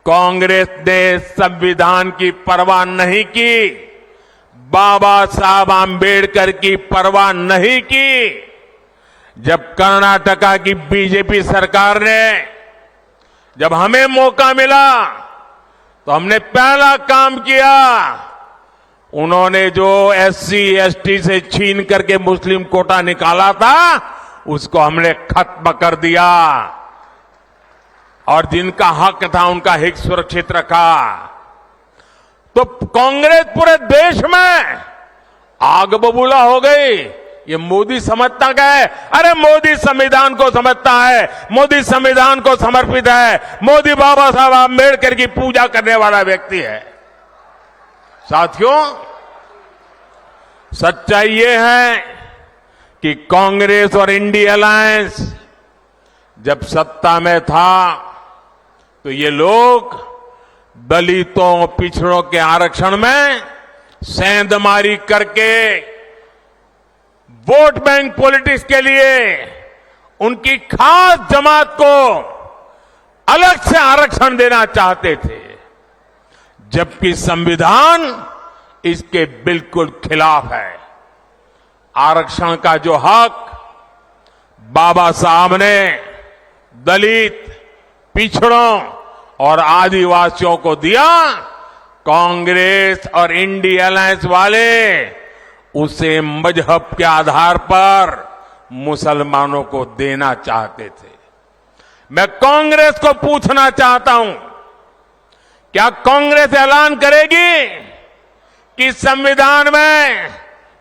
कांग्रेस ने संविधान की परवाह नहीं की, बाबा साहब आंबेडकर की परवाह नहीं की। जब कर्नाटका की बीजेपी सरकार ने, जब हमें मौका मिला तो हमने पहला काम किया, उन्होंने जो एससी एसटी से छीन करके मुस्लिम कोटा निकाला था उसको हमने खत्म कर दिया और जिनका हक था उनका हित सुरक्षित रखा। तो कांग्रेस पूरे देश में आग बबूला हो गई। ये मोदी समझता क्या है? अरे मोदी संविधान को समझता है, मोदी संविधान को समर्पित है, मोदी बाबा साहब आंबेडकर की पूजा करने वाला व्यक्ति है। साथियों, सच्चाई ये है कि कांग्रेस और इंडिया अलायंस जब सत्ता में था तो ये लोग दलितों पिछड़ों के आरक्षण में सेंधमारी करके वोट बैंक पॉलिटिक्स के लिए उनकी खास जमात को अलग से आरक्षण देना चाहते थे, जबकि संविधान इसके बिल्कुल खिलाफ है। आरक्षण का जो हक बाबा साहब ने दलित, पिछड़ों और आदिवासियों को दिया, कांग्रेस और इंडिया अलायंस वाले उसे मजहब के आधार पर मुसलमानों को देना चाहते थे। मैं कांग्रेस को पूछना चाहता हूं, क्या कांग्रेस ऐलान करेगी कि संविधान में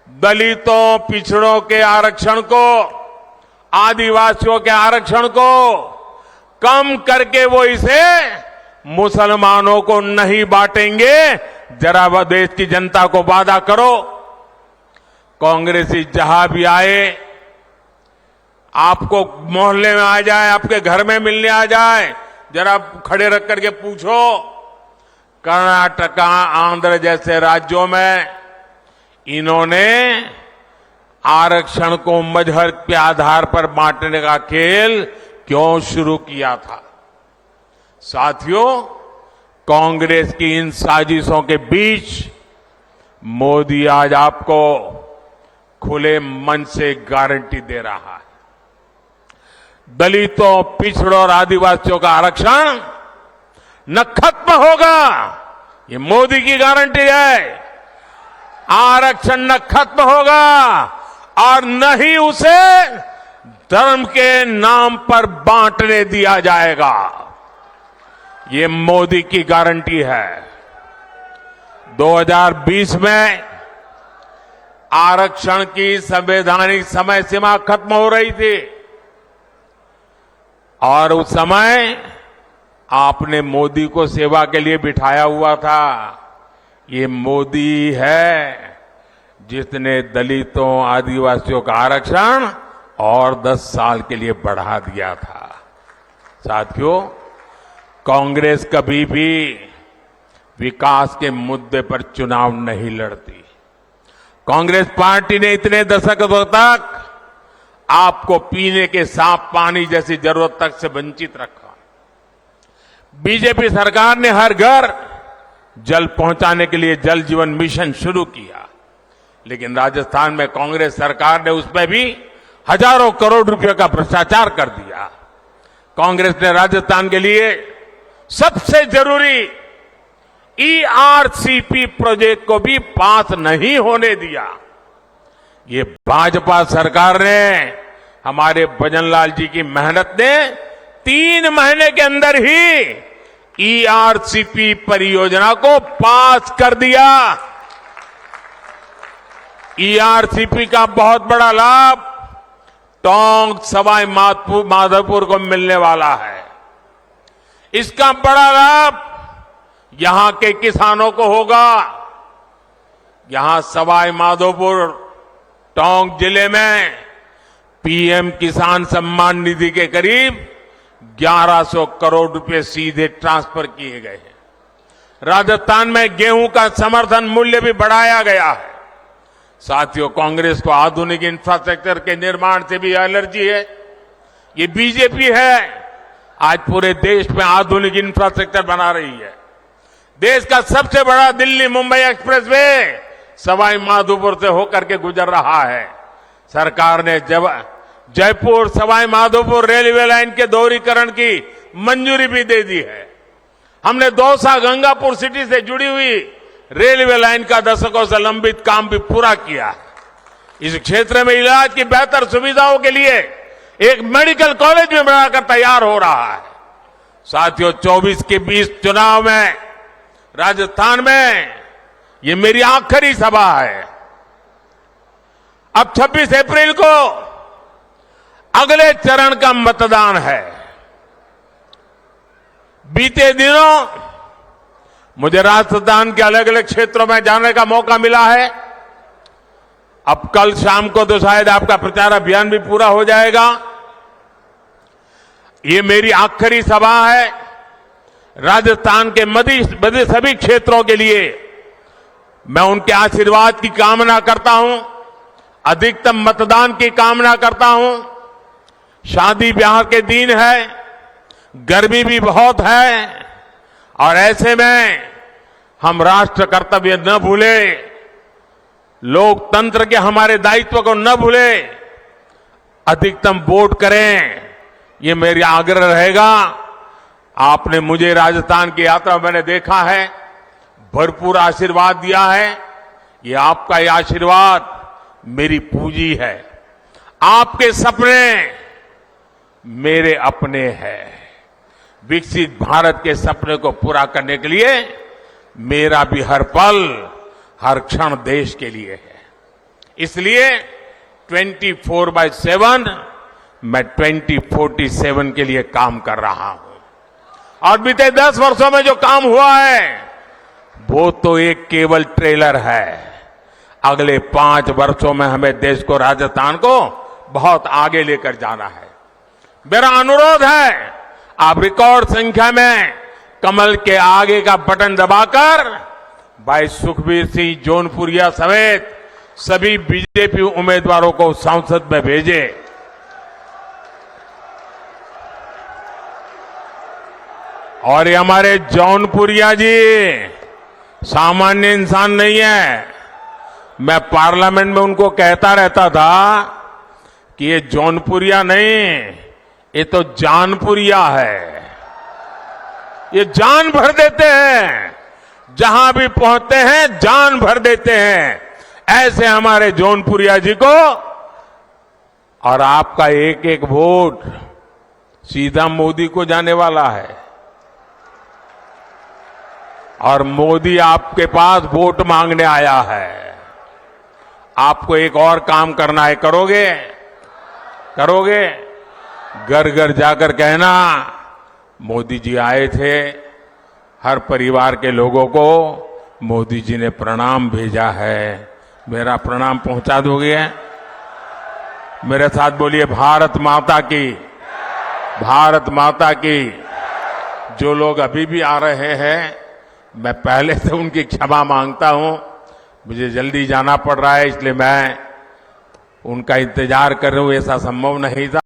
दलितों, पिछड़ों के आरक्षण को, आदिवासियों के आरक्षण को कम करके वो इसे मुसलमानों को नहीं बांटेंगे? जरा वह देश की जनता को वादा करो। कांग्रेसी जहां भी आए, आपको मोहल्ले में आ जाए, आपके घर में मिलने आ जाए, जरा खड़े रख करके पूछो, कर्नाटका, आंध्र जैसे राज्यों में इन्होंने आरक्षण को मजहब के आधार पर बांटने का खेल क्यों शुरू किया था? साथियों, कांग्रेस की इन साजिशों के बीच मोदी आज आपको खुले मन से गारंटी दे रहा है, दलितों, पिछड़ों और आदिवासियों का आरक्षण न खत्म होगा। ये मोदी की गारंटी है। आरक्षण न खत्म होगा और न ही उसे धर्म के नाम पर बांटने दिया जाएगा। ये मोदी की गारंटी है। 2020 में आरक्षण की संवैधानिक समय सीमा खत्म हो रही थी और उस समय आपने मोदी को सेवा के लिए बिठाया हुआ था। ये मोदी है जिसने दलितों, आदिवासियों का आरक्षण और 10 साल के लिए बढ़ा दिया था। साथियों, कांग्रेस कभी भी विकास के मुद्दे पर चुनाव नहीं लड़ती। कांग्रेस पार्टी ने इतने दशकों तक आपको पीने के साफ पानी जैसी जरूरत तक से वंचित रखा। बीजेपी सरकार ने हर घर जल पहुंचाने के लिए जल जीवन मिशन शुरू किया, लेकिन राजस्थान में कांग्रेस सरकार ने उसमें भी हजारों करोड़ रुपए का भ्रष्टाचार कर दिया। कांग्रेस ने राजस्थान के लिए सबसे जरूरी ईआरसीपी प्रोजेक्ट को भी पास नहीं होने दिया। ये भाजपा सरकार ने, हमारे भजनलाल जी की मेहनत ने 3 महीने के अंदर ही ईआरसीपी परियोजना को पास कर दिया। ईआरसीपी का बहुत बड़ा लाभ टोंक, सवाई माधोपुर को मिलने वाला है। इसका बड़ा लाभ यहां के किसानों को होगा। यहां सवाई माधोपुर, टोंक जिले में पीएम किसान सम्मान निधि के करीब 1100 करोड़ रुपए सीधे ट्रांसफर किए गए हैं। राजस्थान में गेहूं का समर्थन मूल्य भी बढ़ाया गया है। साथियों, कांग्रेस को आधुनिक इंफ्रास्ट्रक्चर के निर्माण से भी एलर्जी है। ये बीजेपी है, आज पूरे देश में आधुनिक इंफ्रास्ट्रक्चर बना रही है। देश का सबसे बड़ा दिल्ली मुंबई एक्सप्रेसवे सवाई माधोपुर से होकर के गुजर रहा है। सरकार ने जयपुर सवाई माधोपुर रेलवे लाइन के दोहरीकरण की मंजूरी भी दे दी है। हमने दौसा गंगापुर सिटी से जुड़ी हुई रेलवे लाइन का दशकों से लंबित काम भी पूरा किया है। इस क्षेत्र में इलाज की बेहतर सुविधाओं के लिए एक मेडिकल कॉलेज भी बनाकर तैयार हो रहा है। साथियों, 24 के 20 चुनाव में राजस्थान में ये मेरी आखिरी सभा है। अब 26 अप्रैल को अगले चरण का मतदान है। बीते दिनों मुझे राजस्थान के अलग अलग क्षेत्रों में जाने का मौका मिला है। अब कल शाम को तो शायद आपका प्रचार अभियान भी पूरा हो जाएगा। ये मेरी आखिरी सभा है। राजस्थान के मध्य सभी क्षेत्रों के लिए मैं उनके आशीर्वाद की कामना करता हूं, अधिकतम मतदान की कामना करता हूं। शादी ब्याह के दिन है, गर्मी भी बहुत है और ऐसे में हम राष्ट्र कर्तव्य न भूले, लोकतंत्र के हमारे दायित्व को न भूले, अधिकतम वोट करें, ये मेरा आग्रह रहेगा। आपने मुझे राजस्थान की यात्रा में मैंने देखा है, भरपूर आशीर्वाद दिया है। ये आपका ये आशीर्वाद मेरी पूंजी है। आपके सपने मेरे अपने हैं। विकसित भारत के सपने को पूरा करने के लिए मेरा भी हर पल हर क्षण देश के लिए है। इसलिए 24/7 मैं 2047 के लिए काम कर रहा हूं। और बीते 10 वर्षों में जो काम हुआ है वो तो एक केवल ट्रेलर है। अगले 5 वर्षों में हमें देश को, राजस्थान को बहुत आगे लेकर जाना है। मेरा अनुरोध है, आप रिकॉर्ड संख्या में कमल के आगे का बटन दबाकर भाई सुखबीर सिंह जौनपुरिया समेत सभी बीजेपी उम्मीदवारों को संसद में भेजें। और ये हमारे जौनपुरिया जी सामान्य इंसान नहीं है। मैं पार्लियामेंट में उनको कहता रहता था कि ये जौनपुरिया नहीं, ये तो जानपुरिया है। ये जान भर देते हैं, जहां भी पहुंचते हैं जान भर देते हैं। ऐसे हमारे जौनपुरिया जी को, और आपका एक एक वोट सीधा मोदी को जाने वाला है। और मोदी आपके पास वोट मांगने आया है। आपको एक और काम करना है, करोगे? करोगे? घर घर जाकर कहना, मोदी जी आए थे, हर परिवार के लोगों को मोदी जी ने प्रणाम भेजा है, मेरा प्रणाम पहुंचा दोगे? मेरे साथ बोलिए, भारत माता की, भारत माता की। जो लोग अभी भी आ रहे हैं, मैं पहले से उनकी क्षमा मांगता हूं। मुझे जल्दी जाना पड़ रहा है, इसलिए मैं उनका इंतजार कर रहा हूं। ऐसा संभव नहीं था।